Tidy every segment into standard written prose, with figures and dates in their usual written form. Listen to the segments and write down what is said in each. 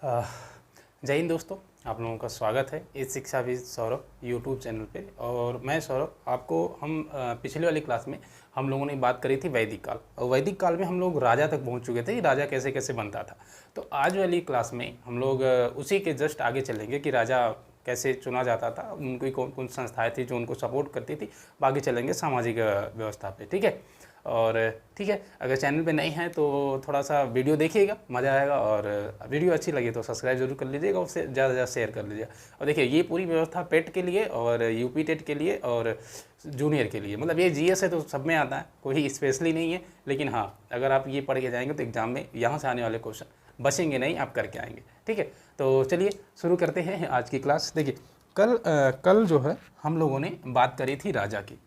अ, जय हिंद दोस्तों, आप लोगों का स्वागत है इस शिक्षाविद सौरभ यूट्यूब चैनल पे। और मैं सौरभ आपको पिछले वाली क्लास में हम लोगों ने बात करी थी वैदिक काल, और वैदिक काल में हम लोग राजा तक पहुंच चुके थे कि राजा कैसे कैसे बनता था। तो आज वाली क्लास में हम लोग उसी के जस्ट आगे चलेंगे कि राजा कैसे चुना जाता था, उनकी कौन कौन संस्थाएँ थी जो उनको सपोर्ट करती थी। बाकी चलेंगे सामाजिक व्यवस्था पे, ठीक है। और ठीक है, अगर चैनल पे नहीं है तो थोड़ा सा वीडियो देखिएगा, मज़ा आएगा। और वीडियो अच्छी लगी तो सब्सक्राइब जरूर कर लीजिएगा, उससे ज़्यादा से ज़्यादा शेयर कर लीजिएगा। और देखिए, ये पूरी व्यवस्था पेट के लिए और यूपी टेट के लिए और जूनियर के लिए, मतलब ये जीएस है तो सब में आता है, कोई स्पेशली नहीं है। लेकिन हाँ, अगर आप ये पढ़ के जाएंगे तो एग्जाम में यहाँ से आने वाले क्वेश्चन बचेंगे नहीं, आप करके आएंगे, ठीक है। तो चलिए शुरू करते हैं आज की क्लास। देखिए, कल जो है हम लोगों ने बात करी थी राजा की।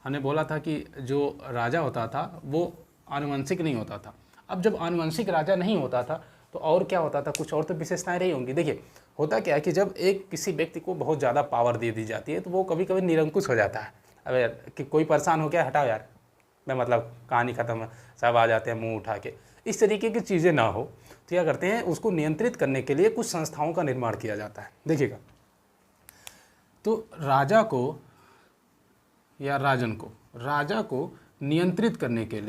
हमने बोला था कि जो राजा होता था वो आनुवंशिक नहीं होता था। अब जब आनुवंशिक राजा नहीं होता था तो और क्या होता था, कुछ और तो विशेषताएं रही होंगी। देखिए, होता क्या है कि जब एक किसी व्यक्ति को बहुत ज़्यादा पावर दे दी जाती है तो वो कभी कभी निरंकुश हो जाता है। अब यार कि कोई परेशान हो गया, हटाओ यार, मैं मतलब कहानी ख़त्म है, सब आ जाते हैं मुंह उठा के। इस तरीके की चीज़ें ना हो तो क्या करते हैं, उसको नियंत्रित करने के लिए कुछ संस्थाओं का निर्माण किया जाता है। देखिएगा, तो राजा को नियंत्रित करने के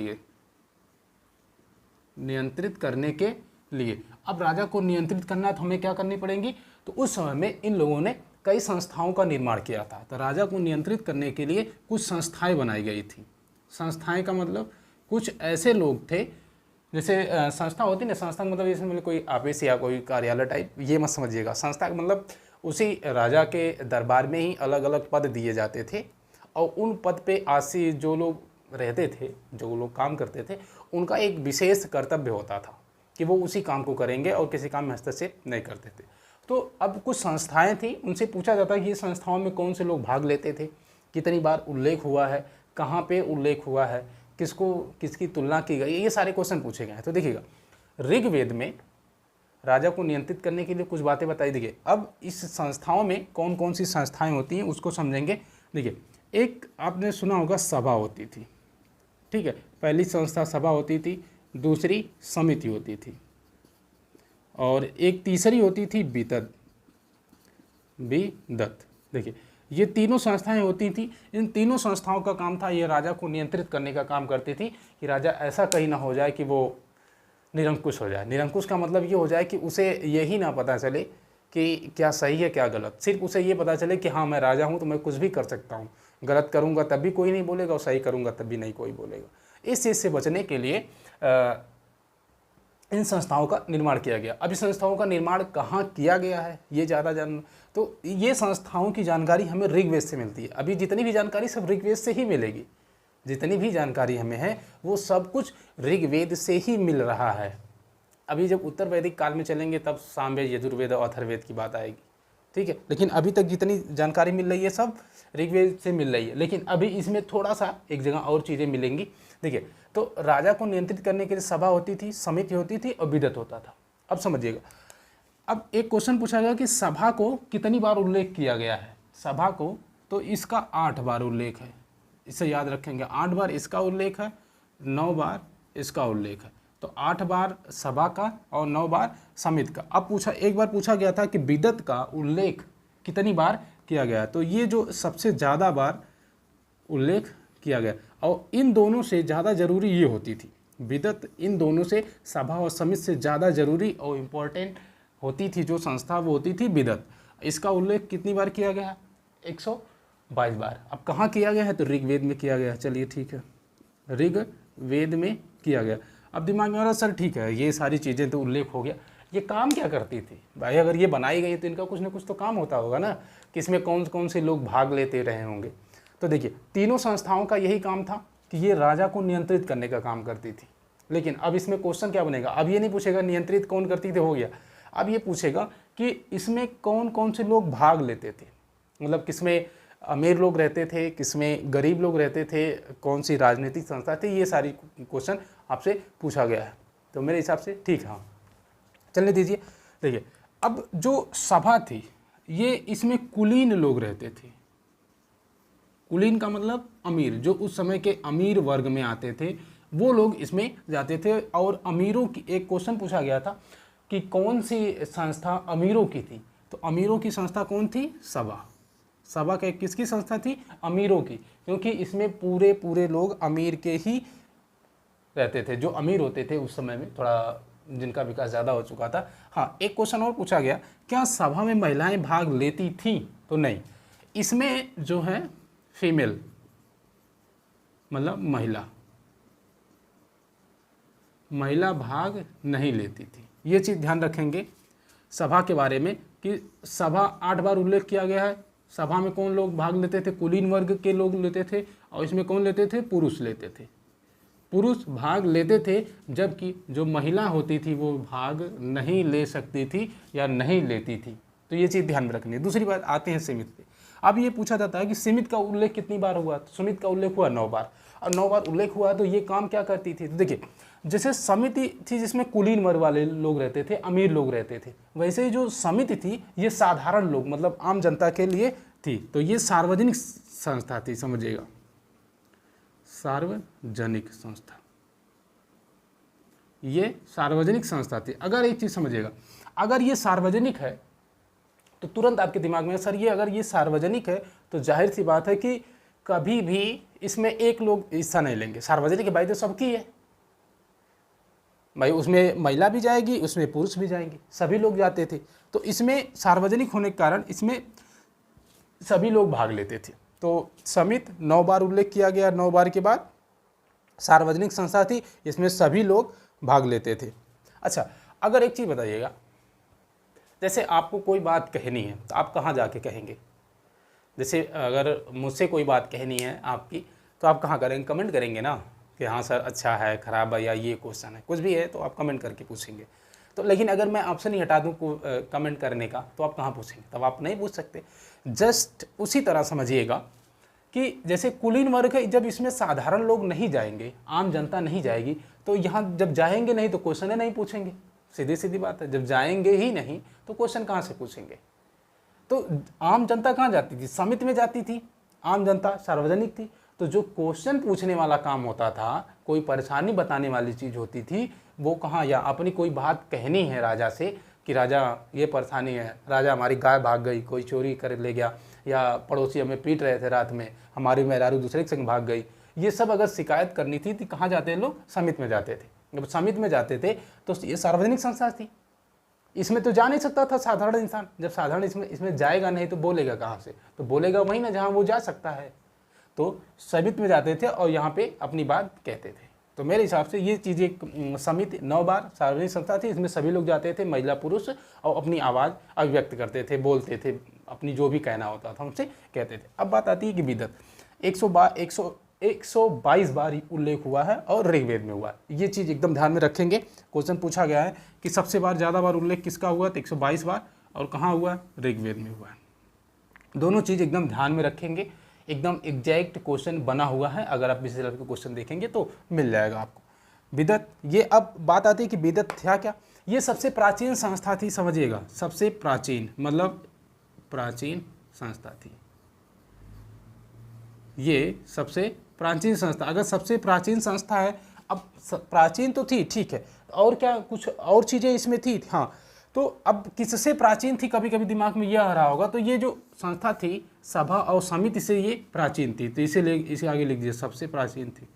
लिए अब राजा को नियंत्रित करना है तो हमें क्या करनी पड़ेगी। तो उस समय में इन लोगों ने कई संस्थाओं का निर्माण किया था। तो राजा को नियंत्रित करने के लिए कुछ संस्थाएं बनाई गई थी। संस्थाएं का मतलब कुछ ऐसे लोग थे, जैसे संस्था होती ना, संस्था का मतलब जैसे मतलब कोई ऑफिस या कोई कार्यालय टाइप, ये मत समझिएगा। संस्था का मतलब उसी राजा के दरबार में ही अलग अलग पद दिए जाते थे, और उन पद पे आसीन जो लोग रहते थे, जो लोग काम करते थे, उनका एक विशेष कर्तव्य होता था कि वो उसी काम को करेंगे और किसी काम में हस्तक्षेप नहीं करते थे। तो अब कुछ संस्थाएं थी, उनसे पूछा जाता कि ये संस्थाओं में कौन से लोग भाग लेते थे, कितनी बार उल्लेख हुआ है, कहाँ पे उल्लेख हुआ है, किसको किसकी तुलना की गई, ये सारे क्वेश्चन पूछे गए हैं। तो देखिएगा, ऋग्वेद में राजा को नियंत्रित करने के लिए कुछ बातें बताई। देखिए, अब इस संस्थाओं में कौन कौन सी संस्थाएं होती हैं उसको समझेंगे। देखिए, एक आपने सुना होगा सभा होती थी, ठीक है। पहली संस्था सभा होती थी, दूसरी समिति होती थी, और एक तीसरी होती थी विदत। देखिए, ये तीनों संस्थाएं होती थी। इन तीनों संस्थाओं का काम था, ये राजा को नियंत्रित करने का काम करती थी कि राजा ऐसा कहीं ना हो जाए कि वो निरंकुश हो जाए। निरंकुश का मतलब ये हो जाए कि उसे यही ना पता चले कि क्या सही है क्या गलत, सिर्फ उसे ये पता चले कि हाँ मैं राजा हूँ तो मैं कुछ भी कर सकता हूँ, गलत करूँगा तब भी कोई नहीं बोलेगा और सही करूँगा तब भी नहीं कोई बोलेगा। इस चीज़ से बचने के लिए इन संस्थाओं का निर्माण किया गया। अब इस संस्थाओं का निर्माण कहाँ किया गया है ये ज़्यादा जान, तो ये संस्थाओं की जानकारी हमें ऋग्वेद से मिलती है। अभी जितनी भी जानकारी सब ऋग्वेद से ही मिलेगी, जितनी भी जानकारी हमें है वो सब कुछ ऋग्वेद से ही मिल रहा है। अभी जब उत्तर वैदिक काल में चलेंगे तब सामवेद, यजुर्वेद और अथर्ववेद की बात आएगी, ठीक है। लेकिन अभी तक जितनी जानकारी मिल रही है सब ऋग्वेद से मिल रही है। लेकिन अभी इसमें थोड़ा सा एक जगह और चीज़ें मिलेंगी। देखिए, तो राजा को नियंत्रित करने के लिए सभा होती थी, समिति होती थी और विदत होता था। अब समझिएगा, अब एक क्वेश्चन पूछा गया कि सभा को कितनी बार उल्लेख किया गया है। सभा को तो इसका 8 बार उल्लेख है, इसे याद रखेंगे। 8 बार इसका उल्लेख है, 9 बार इसका उल्लेख है। तो 8 बार सभा का और 9 बार समिति का। अब एक बार पूछा गया था कि विदत का उल्लेख कितनी बार किया गया है। तो ये जो सबसे ज़्यादा बार उल्लेख किया गया, और इन दोनों से ज़्यादा जरूरी ये होती थी विदत, इन दोनों से सभा और समिति से ज़्यादा जरूरी और इम्पोर्टेंट होती थी जो संस्था, वो होती थी विदत। इसका उल्लेख कितनी बार किया गया है, 122 बार। अब कहाँ किया गया है, तो ऋग्वेद में किया गया। चलिए ठीक है, ऋग्वेद में किया गया। अब दिमाग में आ रहा सर ठीक है, ये सारी चीज़ें तो उल्लेख हो गया, ये काम क्या करती थी भाई। अगर ये बनाई गई तो इनका कुछ ना कुछ तो काम होता होगा ना, कि इसमें कौन कौन से लोग भाग लेते रहे होंगे। तो देखिए, तीनों संस्थाओं का यही काम था कि ये राजा को नियंत्रित करने का काम करती थी। लेकिन अब इसमें क्वेश्चन क्या बनेगा, अब ये नहीं पूछेगा नियंत्रित कौन करती थी, हो गया। अब ये पूछेगा कि इसमें कौन कौन से लोग भाग लेते थे, मतलब किसमें अमीर लोग रहते थे, किसमें गरीब लोग रहते थे, कौन सी राजनीतिक संस्था थी। ये सारी क्वेश्चन आपसे पूछा गया है। तो मेरे हिसाब से ठीक है, हाँ चलने दीजिए। देखिए, अब जो सभा थी ये, इसमें कुलीन लोग रहते थे। कुलीन का मतलब अमीर, जो उस समय के अमीर वर्ग में आते थे वो लोग इसमें जाते थे। और अमीरों की एक क्वेश्चन पूछा गया था, कि कौन सी संस्था अमीरों की थी, तो अमीरों की संस्था कौन थी? सभा। सभा के किसकी संस्था थी? अमीरों की, क्योंकि इसमें पूरे पूरे लोग अमीर के ही रहते थे, जो अमीर होते थे उस समय में, थोड़ा जिनका विकास ज़्यादा हो चुका था। हाँ, एक क्वेश्चन और पूछा गया, क्या सभा में महिलाएं भाग लेती थीं? तो नहीं, इसमें जो है फीमेल मतलब महिला भाग नहीं लेती थी। ये चीज़ ध्यान रखेंगे सभा के बारे में कि सभा 8 बार उल्लेख किया गया है। सभा में कौन लोग भाग लेते थे? कुलीन वर्ग के लोग लेते थे, और इसमें कौन लेते थे? पुरुष लेते थे। पुरुष भाग लेते थे, जबकि जो महिला होती थी वो भाग नहीं ले सकती थी या नहीं लेती थी। तो ये चीज़ ध्यान में रखनी है। दूसरी बात आते हैं सीमित पे। अब ये पूछा जाता है कि सीमित का उल्लेख कितनी बार हुआ? तो सीमित का उल्लेख हुआ 9 बार, और 9 बार उल्लेख हुआ तो ये काम क्या करती थी? तो देखिए, जैसे समिति थी जिसमें कुलीन वर्ग वाले लोग रहते थे, अमीर लोग रहते थे, वैसे ही जो समिति थी ये साधारण लोग मतलब आम जनता के लिए थी। तो ये सार्वजनिक संस्था थी, समझिएगा, सार्वजनिक संस्था, ये सार्वजनिक संस्था थी। अगर एक चीज़ समझिएगा, अगर ये सार्वजनिक है तो तुरंत आपके दिमाग में, सर ये अगर ये सार्वजनिक है तो जाहिर सी बात है कि कभी भी इसमें एक लोग हिस्सा नहीं लेंगे। सार्वजनिक भाई तो सबकी है भाई, उसमें महिला भी जाएगी, उसमें पुरुष भी जाएंगे, सभी लोग जाते थे। तो इसमें सार्वजनिक होने के कारण इसमें सभी लोग भाग लेते थे। तो समिति 9 बार उल्लेख किया गया, 9 बार के बाद सार्वजनिक संस्था थी, इसमें सभी लोग भाग लेते थे। अच्छा, अगर एक चीज़ बताइएगा, जैसे आपको कोई बात कहनी है तो आप कहाँ जाके कहेंगे? जैसे अगर मुझसे कोई बात कहनी है आपकी, तो आप कहाँ करेंगे? कमेंट करेंगे ना कि हाँ सर अच्छा है, ख़राब है, या ये क्वेश्चन है, कुछ भी है तो आप कमेंट करके पूछेंगे। तो लेकिन अगर मैं ऑप्शन ही हटा दूँ कमेंट करने का, तो आप कहाँ पूछेंगे? तब आप नहीं पूछ सकते। जस्ट उसी तरह समझिएगा कि जैसे कुलीन वर्ग है, जब इसमें साधारण लोग नहीं जाएंगे, आम जनता नहीं जाएगी, तो यहाँ जब जाएंगे नहीं तो क्वेश्चन ही नहीं पूछेंगे। सीधी सीधी बात है, जब जाएंगे ही नहीं तो क्वेश्चन कहाँ से पूछेंगे? तो आम जनता कहाँ जाती थी? समिति में जाती थी। आम जनता सार्वजनिक थी, तो जो क्वेश्चन पूछने वाला काम होता था, कोई परेशानी बताने वाली चीज़ होती थी, वो कहाँ, या अपनी कोई बात कहनी है राजा से कि राजा ये परेशानी है, राजा हमारी गाय भाग गई, कोई चोरी कर ले गया, या पड़ोसी हमें पीट रहे थे रात में, हमारी मेहरारू दूसरे के संग भाग गई, ये सब अगर शिकायत करनी थी तो कहाँ जाते हैं लोग? समिति में जाते थे। जब समिति में जाते थे तो ये सार्वजनिक संस्था थी, इसमें तो जा नहीं सकता था साधारण इंसान। जब साधारण इसमें जाएगा नहीं तो बोलेगा कहाँ से? तो बोलेगा वहीं ना जहाँ वो जा सकता है। तो समिति में जाते थे और यहाँ पे अपनी बात कहते थे। तो मेरे हिसाब से ये चीज़ें, समिति 9 बार सार्वजनिक संस्था थी, इसमें सभी लोग जाते थे, महिला पुरुष, और अपनी आवाज़ अभिव्यक्त करते थे, बोलते थे, अपनी जो भी कहना होता था उनसे कहते थे। अब बात आती है कि बिदअत 122 बार उल्लेख हुआ है और ऋग्वेद में हुआ है। ये चीज़ एकदम ध्यान में रखेंगे। क्वेश्चन पूछा गया है कि सबसे ज़्यादा बार उल्लेख किसका हुआ? तो 122 बार, और कहाँ हुआ? ऋग्वेद में हुआ है। दोनों चीज़ एकदम ध्यान में रखेंगे, एकदम एग्जैक्ट क्वेश्चन बना हुआ है। अगर आप इसी लेवल के क्वेश्चन देखेंगे तो मिल जाएगा आपको। बिदअत, ये अब बात आती है कि बिदअत था क्या? ये सबसे प्राचीन संस्था थी, समझिएगा, सबसे प्राचीन मतलब प्राचीन संस्था थी। ये सबसे प्राचीन संस्था, अगर सबसे प्राचीन संस्था है, अब प्राचीन तो थी, ठीक है, और क्या कुछ और चीज़ें इसमें थी? हाँ, तो अब किससे प्राचीन थी? कभी कभी दिमाग में यह आ रहा होगा, तो ये जो संस्था थी सभा और समिति से ये प्राचीन थी, तो इसे आगे लिख दीजिए, सबसे प्राचीन थी।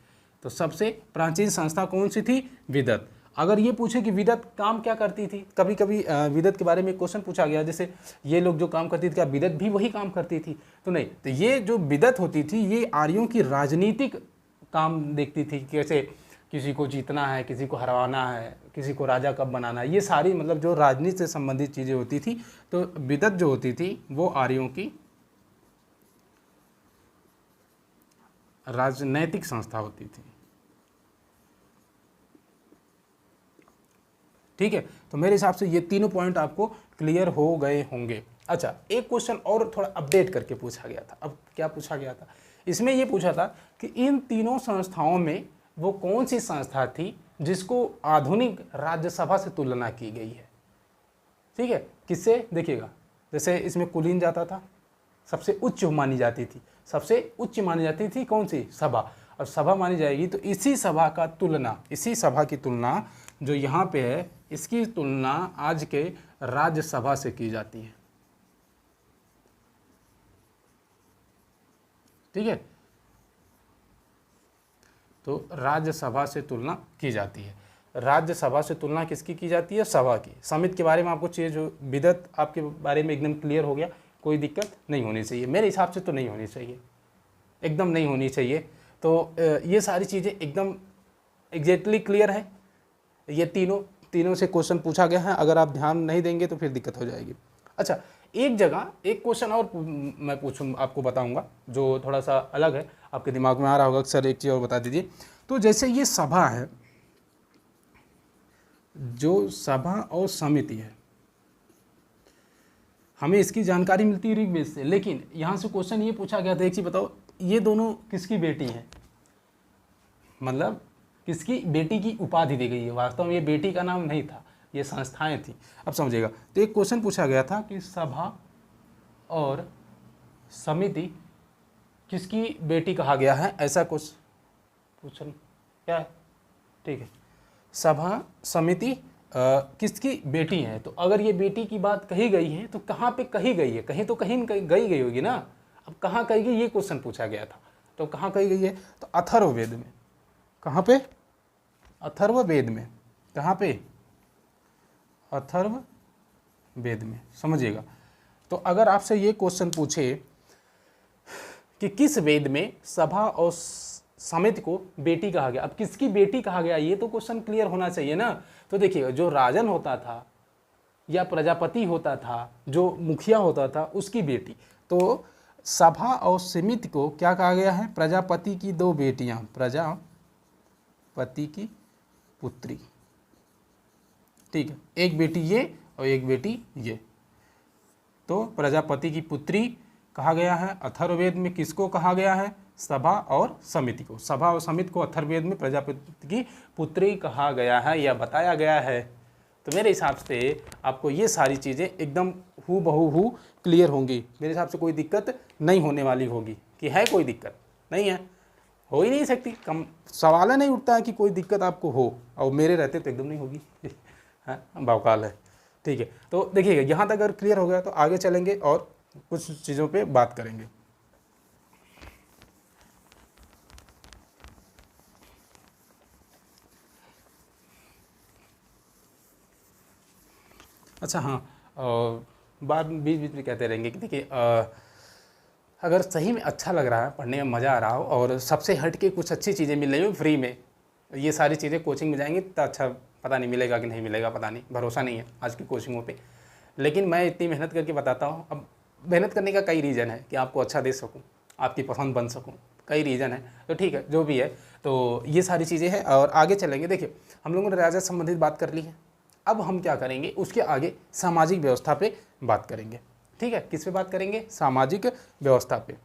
तो सबसे प्राचीन संस्था कौन सी थी? बिदअत। अगर ये पूछे कि बिदअत काम क्या करती थी, कभी कभी बिदअत के बारे में क्वेश्चन पूछा गया, जैसे ये लोग जो काम करती थी क्या बिदअत भी वही काम करती थी? तो नहीं, तो ये जो बिदअत होती थी ये आर्यों की राजनीतिक काम देखती थी, कैसे किसी को जीतना है, किसी को हरवाना है, किसी को राजा कब बनाना है, ये सारी मतलब जो राजनीति से संबंधित चीज़ें होती थी। तो बिदअत जो होती थी वो आर्यों की राजनैतिक संस्था होती थी। ठीक है, तो मेरे हिसाब से ये तीनों पॉइंट आपको क्लियर हो गए होंगे। अच्छा, एक क्वेश्चन और थोड़ा अपडेट करके पूछा गया था। अब क्या पूछा गया था? इसमें ये पूछा था कि इन तीनों संस्थाओं में वो कौन सी संस्था थी जिसको आधुनिक राज्यसभा से तुलना की गई है? ठीक है, किससे? देखिएगा, जैसे इसमें कुलीन जाता था, सबसे उच्च मानी जाती थी, सबसे उच्च मानी जाती थी कौन सी? सभा। और सभा मानी जाएगी तो इसी सभा की तुलना जो यहाँ पे है इसकी तुलना आज के राज्यसभा से की जाती है। ठीक है, तो राज्यसभा से तुलना की जाती है। राज्यसभा से तुलना किसकी की जाती है? सभा की। समिति के बारे में आपको चीज़ जो विदत आपके बारे में एकदम क्लियर हो गया, कोई दिक्कत नहीं होनी चाहिए, मेरे हिसाब से तो नहीं होनी चाहिए, एकदम नहीं होनी चाहिए। तो ये सारी चीज़ें एकदम एग्जैक्टली क्लियर है। ये तीनों से क्वेश्चन पूछा गया है, अगर आप ध्यान नहीं देंगे तो फिर दिक्कत हो जाएगी। अच्छा, एक जगह एक क्वेश्चन और मैं पूछूँ, आपको बताऊंगा जो थोड़ा सा अलग है, आपके दिमाग में आ रहा होगा। अक्सर एक चीज़ और बता दीजिए, तो जैसे ये सभा है, जो सभा और समिति है, हमें इसकी जानकारी मिलती है ऋग्वेद से, लेकिन यहाँ से क्वेश्चन ये पूछा गया था, एक चीज़ बताओ, ये दोनों किसकी बेटी हैं? मतलब किसकी बेटी की उपाधि दी गई है? वास्तव में ये बेटी का नाम नहीं था, ये संस्थाएं थी। अब समझिएगा, तो एक क्वेश्चन पूछा गया था कि सभा और समिति किसकी बेटी कहा गया है, ऐसा कुछ क्वेश्चन क्या है? ठीक है, सभा समिति किसकी बेटी है? तो अगर ये बेटी की बात कही गई है तो कहाँ पे कही गई है? कहीं तो कहीं गई होगी ना। अब कहाँ कही गई, ये क्वेश्चन पूछा गया था, तो कहाँ कही गई है? तो अथर्ववेद में। कहाँ पे? अथर्ववेद में। कहाँ पे? अथर्ववेद में, समझिएगा। तो अगर आपसे ये क्वेश्चन पूछे कि किस वेद में सभा और समिति को बेटी कहा गया, अब किसकी बेटी कहा गया, ये तो क्वेश्चन क्लियर होना चाहिए ना। तो देखिएगा, जो राजन होता था या प्रजापति होता था, जो मुखिया होता था, उसकी बेटी। तो सभा और समिति को क्या कहा गया है? प्रजापति की दो बेटियां, प्रजापति की पुत्री। ठीक है, एक बेटी ये और एक बेटी ये, तो प्रजापति की पुत्री कहा गया है। अथर्ववेद में किसको कहा गया है? सभा और समिति को। सभा और समिति को अथर्ववेद में प्रजापति की पुत्री कहा गया है या बताया गया है। तो मेरे हिसाब से आपको ये सारी चीज़ें एकदम हूबहू क्लियर होंगी। मेरे हिसाब से कोई दिक्कत नहीं होने वाली होगी। कि है कोई दिक्कत? नहीं है, हो ही नहीं सकती, कम सवाल नहीं उठता है कि कोई दिक्कत आपको हो, और मेरे रहते तो एकदम नहीं होगी। हाँ, बावकाल है। ठीक है, तो देखिएगा, यहाँ तक अगर क्लियर हो गया तो आगे चलेंगे और कुछ चीज़ों पे बात करेंगे। अच्छा, हाँ, बात बीच बीच में कहते रहेंगे कि देखिए, अगर सही में अच्छा लग रहा है, पढ़ने में मज़ा आ रहा हो और सबसे हट के कुछ अच्छी चीज़ें मिल रही हो फ्री में, ये सारी चीज़ें कोचिंग में जाएंगी तो अच्छा, पता नहीं मिलेगा कि नहीं मिलेगा, पता नहीं, भरोसा नहीं है आज की कोचिंगों पे। लेकिन मैं इतनी मेहनत करके बताता हूँ। अब मेहनत करने का कई रीज़न है कि आपको अच्छा दे सकूँ, आपकी पसंद बन सकूँ, कई रीज़न है। तो ठीक है, जो भी है, तो ये सारी चीज़ें हैं और आगे चलेंगे। देखिए, हम लोगों ने राजा संबंधित बात कर ली है, अब हम क्या करेंगे, उसके आगे सामाजिक व्यवस्था पे बात करेंगे। ठीक है, किस पे बात करेंगे? सामाजिक व्यवस्था पे।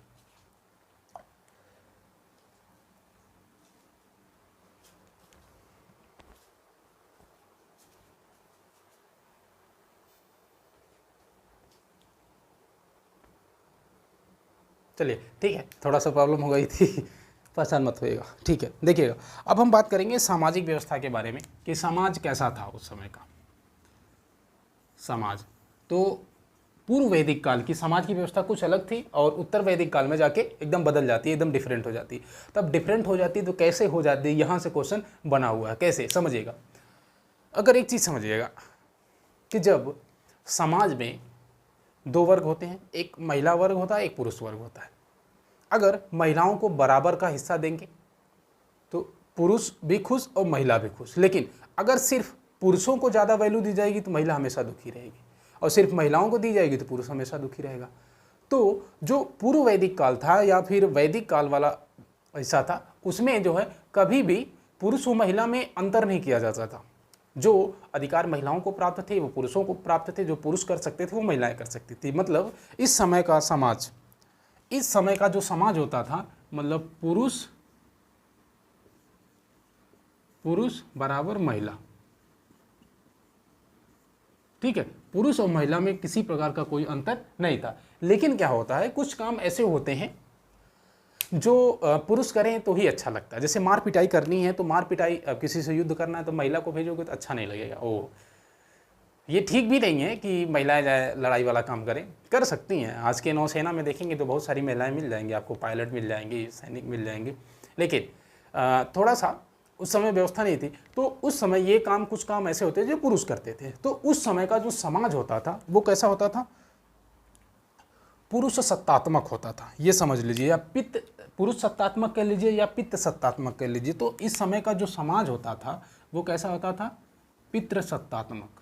चलिए, ठीक है, थोड़ा सा प्रॉब्लम हो गई थी, परेशान मत होइएगा। ठीक है, देखिएगा, अब हम बात करेंगे सामाजिक व्यवस्था के बारे में कि समाज कैसा था उस समय का। समाज तो पूर्व वैदिक काल की समाज की व्यवस्था कुछ अलग थी और उत्तर वैदिक काल में जाके एकदम बदल जाती है, एकदम डिफरेंट हो जाती है। तब डिफरेंट हो जाती है तो कैसे हो जाती है, यहाँ से क्वेश्चन बना हुआ है। कैसे समझिएगा, अगर एक चीज़ समझिएगा कि जब समाज में दो वर्ग होते हैं, एक महिला वर्ग होता है, एक पुरुष वर्ग होता है। अगर महिलाओं को बराबर का हिस्सा देंगे तो पुरुष भी खुश और महिला भी खुश। लेकिन अगर सिर्फ पुरुषों को ज़्यादा वैल्यू दी जाएगी तो महिला हमेशा दुखी रहेगी, और सिर्फ महिलाओं को दी जाएगी तो पुरुष हमेशा दुखी रहेगा। तो जो पूर्व वैदिक काल था या फिर वैदिक काल वाला हिस्सा था, उसमें जो है कभी भी पुरुष और महिला में अंतर नहीं किया जाता था। जो अधिकार महिलाओं को प्राप्त थे वो पुरुषों को प्राप्त थे, जो पुरुष कर सकते थे वो महिलाएं कर सकती थी। मतलब इस समय का समाज, इस समय का जो समाज होता था, मतलब पुरुष बराबर महिला। ठीक है, पुरुष और महिला में किसी प्रकार का कोई अंतर नहीं था। लेकिन क्या होता है, कुछ काम ऐसे होते हैं जो पुरुष करें तो ही अच्छा लगता है। जैसे मार पिटाई करनी है तो मार पिटाई, किसी से युद्ध करना है तो महिला को भेजोगे तो अच्छा नहीं लगेगा। ओ ये ठीक भी नहीं है कि महिलाएं जाए लड़ाई वाला काम करें, कर सकती हैं। आज के नौसेना में देखेंगे तो बहुत सारी महिलाएं मिल जाएंगी आपको, पायलट मिल जाएंगी, सैनिक मिल जाएंगे। लेकिन थोड़ा सा उस समय व्यवस्था नहीं थी, तो उस समय ये काम, कुछ काम ऐसे होते थे जो पुरुष करते थे। तो उस समय का जो समाज होता था वो कैसा होता था, पुरुष सत्तात्मक होता था, ये समझ लीजिए, या पित्त, पुरुष सत्तात्मक कह लीजिए या पित्त सत्तात्मक कह लीजिए। तो इस समय का जो समाज होता था वो कैसा होता था, पितृ सत्तात्मक।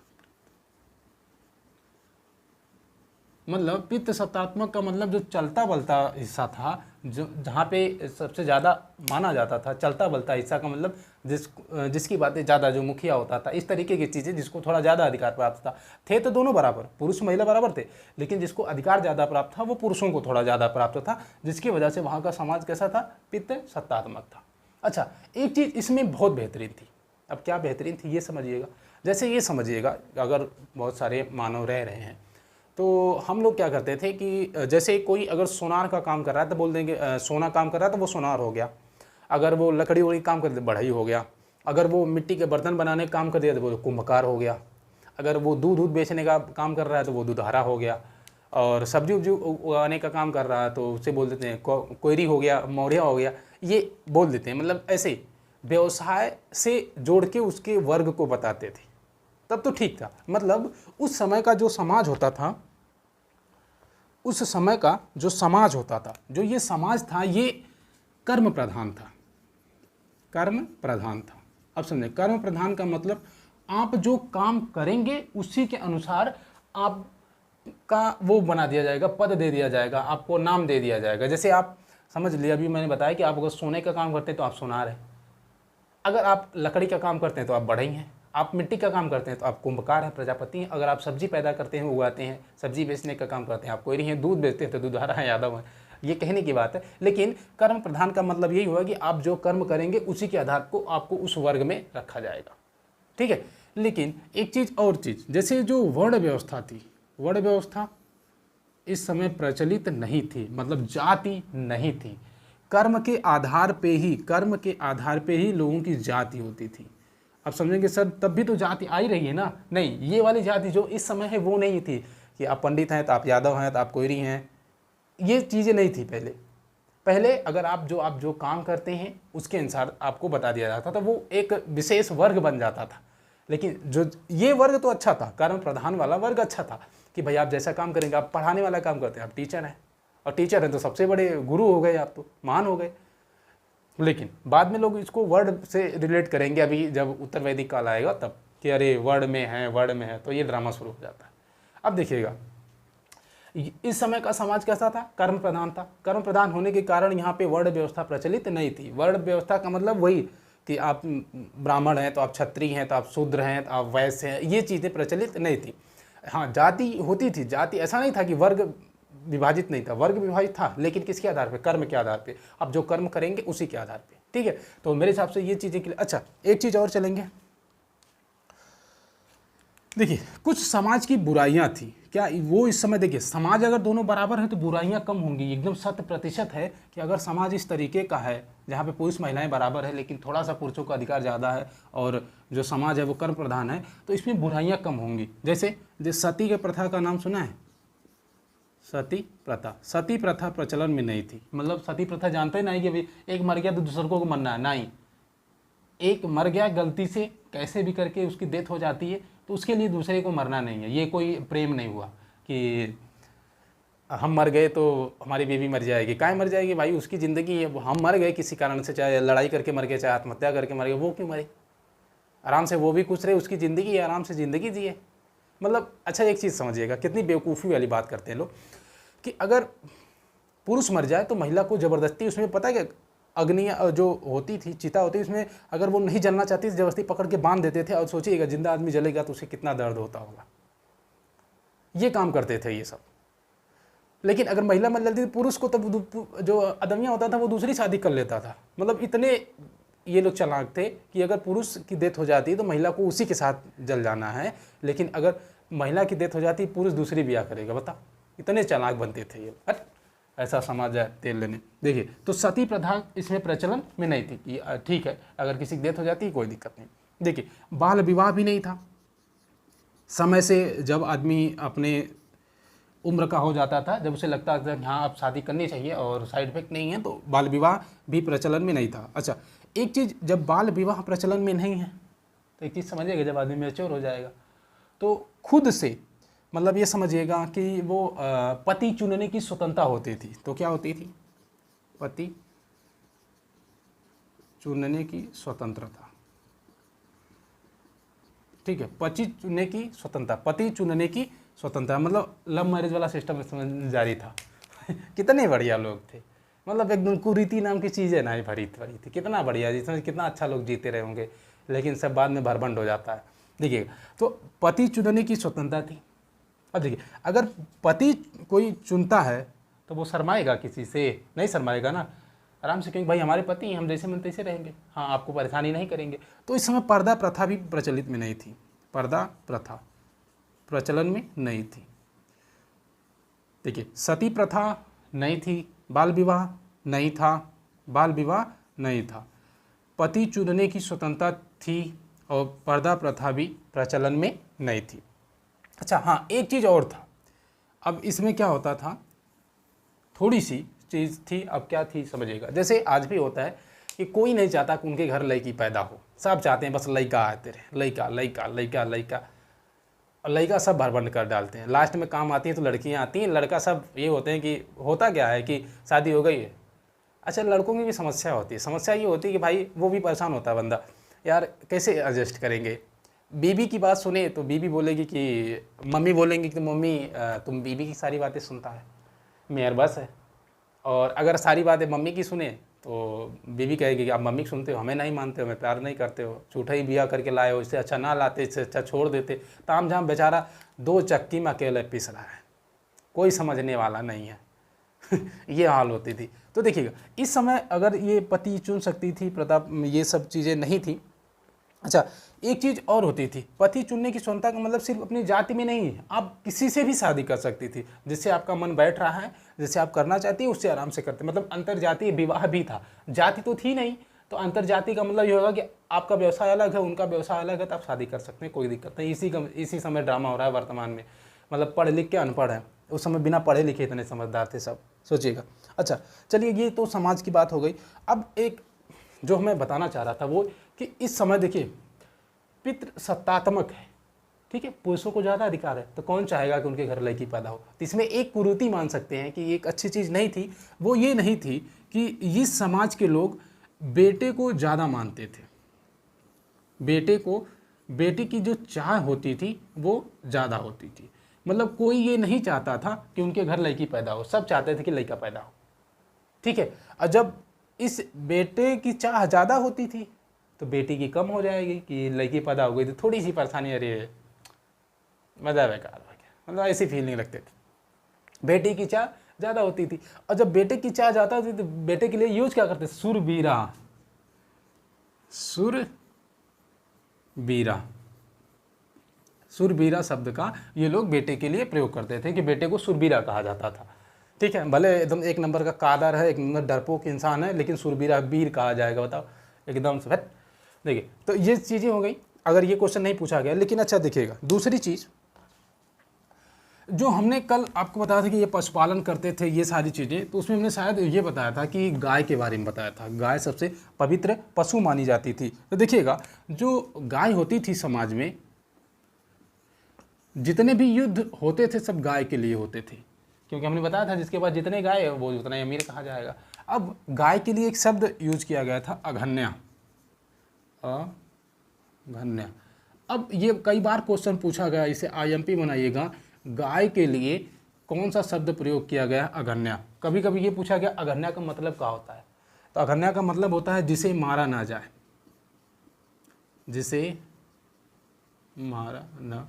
मतलब पित्त सत्तात्मक का मतलब जो चलता बलता हिस्सा था, जो जहाँ पे सबसे ज़्यादा माना जाता था, चलता बलता हिस्सा का मतलब जिसकी बातें ज़्यादा, जो मुखिया होता था, इस तरीके की चीज़ें, जिसको थोड़ा ज़्यादा अधिकार प्राप्त था। थे तो दोनों बराबर, पुरुष महिला बराबर थे, लेकिन जिसको अधिकार ज़्यादा प्राप्त था वो पुरुषों को थोड़ा ज़्यादा प्राप्त था, जिसकी वजह से वहाँ का समाज कैसा था, पित्त सत्तात्मक था। अच्छा, एक चीज़ इसमें बहुत बेहतरीन थी। अब क्या बेहतरीन थी ये समझिएगा। जैसे ये समझिएगा, अगर बहुत सारे मानव रह रहे हैं तो हम लोग क्या करते थे कि जैसे कोई अगर सोनार का काम कर रहा है तो बोल देंगे सोना काम कर रहा है तो वो सोनार हो गया। अगर वो लकड़ी वड़ी काम कर दे बढ़ई हो गया। अगर वो मिट्टी के बर्तन बनाने का काम कर दिया तो वो कुंभकार हो गया। अगर वो दूध बेचने का काम कर रहा है तो वो दूधहारा हो गया। और सब्जी उब्जी उगाने का काम कर रहा है तो उसे बोल देते हैं कोयरी हो गया, मौर्या हो गया, ये बोल देते हैं। मतलब ऐसे व्यवसाय से जोड़ के उसके वर्ग को बताते थे, तब तो ठीक था। मतलब उस समय का जो समाज होता था, उस समय का जो समाज होता था, जो ये समाज था, ये कर्म प्रधान था, कर्म प्रधान था। अब समझे, कर्म प्रधान का मतलब आप जो काम करेंगे उसी के अनुसार आपका वो बना दिया जाएगा, पद दे दिया जाएगा, आपको नाम दे दिया जाएगा। जैसे आप समझ लिया, अभी मैंने बताया कि आप अगर सोने का काम करते हैं तो आप सोनार हैं, अगर आप लकड़ी का काम करते हैं तो आप बढ़ई हैं, आप मिट्टी का काम करते हैं तो आप कुंभकार हैं, प्रजापति हैं, अगर आप सब्जी पैदा करते हैं, उगाते हैं, सब्जी बेचने का काम करते हैं, आप कोयरी हैं, दूध बेचते हैं तो दूधहारा हैं, यादव हैं। ये कहने की बात है। लेकिन कर्म प्रधान का मतलब यही हुआ कि आप जो कर्म करेंगे उसी के आधार को आपको उस वर्ग में रखा जाएगा, ठीक है। लेकिन एक चीज़ और चीज़, जैसे जो वर्ण व्यवस्था थी, वर्ण व्यवस्था इस समय प्रचलित नहीं थी, मतलब जाति नहीं थी। कर्म के आधार पे ही, कर्म के आधार पे ही लोगों की जाति होती थी। अब समझेंगे सर तब भी तो जाति आ ही रही है ना। नहीं, ये वाली जाति जो इस समय है वो नहीं थी कि आप पंडित हैं तो आप यादव हैं तो आप कोयरी हैं, ये चीज़ें नहीं थी पहले। पहले अगर आप जो काम करते हैं उसके अनुसार आपको बता दिया जाता था, तो वो एक विशेष वर्ग बन जाता था। लेकिन जो ये वर्ग तो अच्छा था, कर्म प्रधान वाला वर्ग अच्छा था कि भाई आप जैसा काम करेंगे, आप पढ़ाने वाला काम करते हैं, आप टीचर हैं, और टीचर हैं तो सबसे बड़े गुरु हो गए, आप तो महान हो गए। लेकिन बाद में लोग इसको वर्ड से रिलेट करेंगे, अभी जब उत्तर वैदिक काल आएगा तब, कि अरे वर्ड में है, वर्ड में है, तो ये ड्रामा शुरू हो जाता है। अब देखिएगा, इस समय का समाज कैसा था, कर्म प्रधान था। कर्म प्रधान होने के कारण यहाँ पे वर्ण व्यवस्था प्रचलित नहीं थी। वर्ण व्यवस्था का मतलब वही कि आप ब्राह्मण हैं तो आप क्षत्रिय हैं, तो आप शूद्र हैं, तो आप वैश्य हैं, ये चीज़ें प्रचलित नहीं थी। हाँ, जाति होती थी, जाति ऐसा नहीं था कि वर्ग विभाजित नहीं था, वर्ग विभाजित था, लेकिन किसके आधार पे, कर्म के आधार पे। आप जो कर्म करेंगे उसी के आधार पे, ठीक है। तो मेरे हिसाब से ये चीज़ें के लिए अच्छा, एक चीज़ और चलेंगे। देखिए, कुछ समाज की बुराइयां थी, क्या वो इस समय, देखिए समाज अगर दोनों बराबर हैं तो बुराइयां कम होंगी। एकदम 100% है कि अगर समाज इस तरीके का है जहाँ पे पुरुष महिलाएं बराबर है, लेकिन थोड़ा सा पुरुषों का अधिकार ज़्यादा है और जो समाज है वो कर्म प्रधान है, तो इसमें बुराइयां कम होंगी। जैसे सती के प्रथा का नाम सुना है, सती प्रथा। सती प्रथा प्रचलन में नहीं थी। मतलब सती प्रथा जानते नहीं कि अभी एक मर गया तो दूसरों को मरना है, नहीं। एक मर गया गलती से, कैसे भी करके उसकी डेथ हो जाती है, तो उसके लिए दूसरे को मरना नहीं है। ये कोई प्रेम नहीं हुआ कि हम मर गए तो हमारी बीवी मर जाएगी। काहे मर जाएगी भाई, उसकी ज़िंदगी है, हम मर गए किसी कारण से, चाहे लड़ाई करके मर गए, चाहे आत्महत्या करके मर गए, वो क्यों मरे, आराम से वो भी खुश रहे, उसकी ज़िंदगी है, आराम से ज़िंदगी जिए। मतलब अच्छा, एक चीज़ समझिएगा, कितनी बेवकूफ़ी वाली बात करते हैं लोग कि अगर पुरुष मर जाए तो महिला को ज़बरदस्ती, उसमें पता है कि अग्नियाँ जो होती थी, चिता होती थी, उसमें अगर वो नहीं जलना चाहती तो ज़बरदस्ती पकड़ के बांध देते थे। और सोचिएगा जिंदा आदमी जलेगा तो उसे कितना दर्द होता होगा। ये काम करते थे ये सब। लेकिन अगर महिला मर जाती थी, पुरुष को तब जो अदमिया होता था वो दूसरी शादी कर लेता था। मतलब इतने ये लोग चालाक थे कि अगर पुरुष की डेथ हो जाती तो महिला को उसी के साथ जल जाना है, लेकिन अगर महिला की डेथ हो जाती पुरुष दूसरी ब्याह करेगा। बता, इतने चालाक बनते थे ये। ऐसा समाज है तेल लेने। देखिए, तो सती प्रथा इसमें प्रचलन में नहीं थी कि ठीक है अगर किसी की डेथ हो जाती है कोई दिक्कत नहीं। देखिए, बाल विवाह भी नहीं था, समय से जब आदमी अपने उम्र का हो जाता था, जब उसे लगता था कि हाँ अब शादी करनी चाहिए और साइड इफेक्ट नहीं है, तो बाल विवाह भी प्रचलन में नहीं था। अच्छा, एक चीज़, जब बाल विवाह प्रचलन में नहीं है तो एक चीज़ समझिएगा, जब आदमी मैच्योर हो जाएगा तो खुद से मतलब ये समझिएगा कि वो पति चुनने की स्वतंत्रता होती थी। तो क्या होती थी? पति चुनने की स्वतंत्रता। ठीक है, पति चुनने की स्वतंत्रता, पति चुनने की स्वतंत्रता, मतलब लव मैरिज वाला सिस्टम इसमें जारी था। कितने बढ़िया लोग थे, मतलब एकदम कुरीति नाम की चीज़ें ना भरी थी, कितना बढ़िया, जिसमें कितना अच्छा लोग जीते रहे होंगे, लेकिन सब बाद में भरभंड हो जाता है। देखिए, तो पति चुनने की स्वतंत्रता थी। अब देखिए, अगर पति कोई चुनता है तो वो शर्माएगा किसी से? नहीं शर्माएगा ना, आराम से, क्योंकि भाई हमारे पति हैं, हम जैसे मन तैसे रहेंगे, हाँ आपको परेशानी नहीं करेंगे। तो इस समय पर्दा प्रथा भी प्रचलित में नहीं थी, पर्दा प्रथा प्रचलन में नहीं थी। देखिए, सती प्रथा नहीं थी, बाल विवाह नहीं था, बाल विवाह नहीं था, पति चुनने की स्वतंत्रता थी और पर्दा प्रथा भी प्रचलन में नहीं थी। अच्छा हाँ, एक चीज़ और था। अब इसमें क्या होता था, थोड़ी सी चीज़ थी, अब क्या थी समझिएगा। जैसे आज भी होता है कि कोई नहीं चाहता कि उनके घर लड़की पैदा हो, सब चाहते हैं बस लड़का आते रहे, लड़का लड़का लड़का लड़का, और लड़का सब भरभंड कर डालते हैं। लास्ट में काम आती है तो लड़कियां आती हैं, लड़का सब ये होते हैं कि होता क्या है कि शादी हो गई है। अच्छा, लड़कों की भी समस्या होती है, समस्या ये होती है कि भाई वो भी परेशान होता है बंदा, यार कैसे एडजस्ट करेंगे। बीबी की बात सुने तो बीबी बोलेगी कि, मम्मी बोलेंगी कि मम्मी तुम बीबी की सारी बातें सुनता है, मेयर बस है। और अगर सारी बातें मम्मी की सुने तो बीबी कहेगी कि आप मम्मी की सुनते हो, हमें नहीं मानते हो, हमें प्यार नहीं करते हो, झूठा ही ब्याह करके लाए हो, इससे अच्छा ना लाते, इससे अच्छा छोड़ देते। ताम झाम बेचारा 2 चक्की में अकेले पिस रहा है, कोई समझने वाला नहीं है। ये हाल होती थी। तो देखिएगा, इस समय अगर ये पति चुन सकती थी, प्रताप, ये सब चीज़ें नहीं थी। अच्छा, एक चीज़ और होती थी, पति चुनने की स्वतंत्रता का मतलब सिर्फ अपनी जाति में नहीं, आप किसी से भी शादी कर सकती थी, जिससे आपका मन बैठ रहा है, जिससे आप करना चाहती है उससे आराम से करते। मतलब अंतर जातीय विवाह भी था, जाति तो थी नहीं, तो अंतर जाति का मतलब ये होगा कि आपका व्यवसाय अलग है, उनका व्यवसाय अलग है, तो आप शादी कर सकते हैं, कोई दिक्कत नहीं। इसी समय ड्रामा हो रहा है वर्तमान में, मतलब पढ़ लिख के अनपढ़ है, उस समय बिना पढ़े लिखे इतने समझदार थे सब, सोचिएगा। अच्छा चलिए, ये तो समाज की बात हो गई। अब एक जो मैं बताना चाह रहा था वो कि इस समय देखिए पितृ सत्तात्मक है, ठीक है, पुरुषों को ज़्यादा अधिकार है, तो कौन चाहेगा कि उनके घर लड़की पैदा हो। तो इसमें एक कुरीति मान सकते हैं कि एक अच्छी चीज़ नहीं थी, वो ये नहीं थी कि इस समाज के लोग बेटे को ज़्यादा मानते थे, बेटे की जो चाह होती थी वो ज़्यादा होती थी। मतलब कोई ये नहीं चाहता था कि उनके घर लड़की पैदा हो, सब चाहते थे कि लड़का पैदा हो, ठीक है। और जब इस बेटे की चाह ज़्यादा होती थी तो बेटी की कम हो जाएगी कि लड़की पैदा हो गई तो थोड़ी सी परेशानी, अरे मज़ा बेकार हो गया, मतलब ऐसी फीलिंग रखते थे। बेटी की चाह ज़्यादा होती थी, और जब बेटे की चाह ज़्यादा होती तो बेटे के लिए यूज क्या करते, सुरबीरा, सुरबीरा शब्द का ये लोग बेटे के लिए प्रयोग करते थे कि बेटे को सुरबीरा कहा जाता था, ठीक है। भले एकदम एक नंबर का कादर है, एक नंबर डरपोक इंसान है, लेकिन सुरबीरा वीर कहा जाएगा, बताओ, एकदम से। देखिए, तो ये चीज़ें हो गई, अगर ये क्वेश्चन नहीं पूछा गया। लेकिन अच्छा देखिएगा, दूसरी चीज़ जो हमने कल आपको बताया था कि ये पशुपालन करते थे, ये सारी चीज़ें, तो उसमें हमने शायद ये बताया था कि गाय के बारे में बताया था, गाय सबसे पवित्र पशु मानी जाती थी। तो देखिएगा, जो गाय होती थी समाज में, जितने भी युद्ध होते थे सब गाय के लिए होते थे, क्योंकि हमने बताया था जिसके पास जितने गाय है वो उतना ही अमीर कहा जाएगा। अब गाय के लिए एक शब्द यूज किया गया था, अघन्या, अघन्या। अब ये कई बार क्वेश्चन पूछा गया, इसे आईएमपी बनाइएगा, गाय के लिए कौन सा शब्द प्रयोग किया गया, अघन्या। कभी कभी ये पूछा गया अघन्या का मतलब क्या होता है, तो अघन्या का मतलब होता है जिसे मारा ना जाए, जिसे मारा ना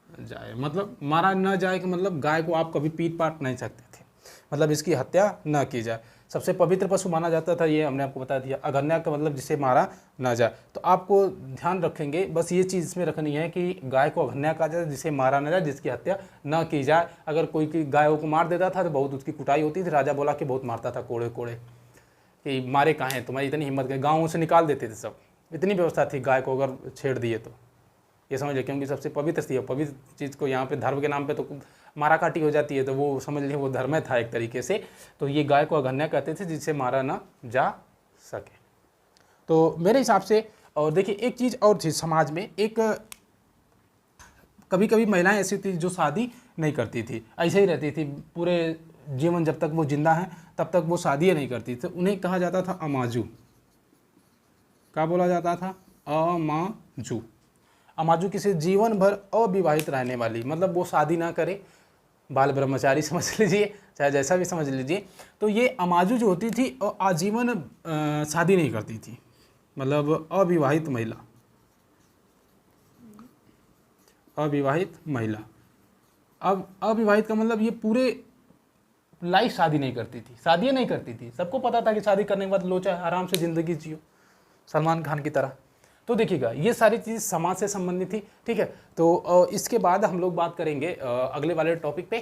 जाए, मतलब मारा ना जाए कि मतलब गाय को आप कभी पीट पाट नहीं सकते थे, मतलब इसकी हत्या ना की जाए। सबसे पवित्र पशु माना जाता था, ये हमने आपको बता दिया। अघन्या का मतलब जिसे मारा ना जाए, तो आपको ध्यान रखेंगे, बस ये चीज़ इसमें रखनी है कि गाय को अघन्या कहा जाए, जिसे मारा ना जाए, जिसकी हत्या ना की जाए। अगर कोई की गायों को मार देता था तो बहुत उसकी कुटाई होती थी, राजा बोला कि बहुत मारता था, कोड़े कोड़े, कि मारे कहाँ हैं तुम्हारी इतनी हिम्मत, के गाँवों से निकाल देते थे सब, इतनी व्यवस्था थी गाय को अगर छेड़ दिए तो। ये समझ लीजिए, क्योंकि सबसे पवित्र थी, पवित्र चीज़ को यहाँ पे धर्म के नाम पे तो मारा काटी हो जाती है, तो वो समझ लीजिए वो धर्म था एक तरीके से। तो ये गाय को अघन्या कहते थे, जिससे मारा ना जा सके। तो मेरे हिसाब से, और देखिए एक चीज़ और थी समाज में, एक कभी कभी महिलाएं ऐसी थी जो शादी नहीं करती थी, ऐसे ही रहती थी पूरे जीवन, जब तक वो जिंदा हैं तब तक वो शादी नहीं करती थी। उन्हें कहा जाता था अमाजू। क्या बोला जाता था? अमाजू। अमाजू किसी जीवन भर अविवाहित रहने वाली, मतलब वो शादी ना करे, बाल ब्रह्मचारी समझ लीजिए, चाहे जैसा भी समझ लीजिए। तो ये अमाजू जो होती थी और आजीवन शादी नहीं करती थी, मतलब अविवाहित महिला, अविवाहित महिला। अब अविवाहित का मतलब ये पूरे लाइफ शादी नहीं करती थी, शादी नहीं करती थी। सबको पता था कि शादी करने के बाद लोचा आराम से ज़िंदगी जियो, सलमान खान की तरह। तो देखिएगा ये सारी चीज़ समाज से संबंधित थी, ठीक है। तो इसके बाद हम लोग बात करेंगे अगले वाले टॉपिक पे।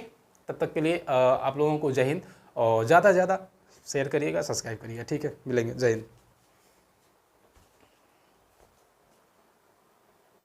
तब तक के लिए आप लोगों को जय हिंद, और ज़्यादा से ज़्यादा शेयर करिएगा, सब्सक्राइब करिएगा, ठीक है। मिलेंगे, जय हिंद।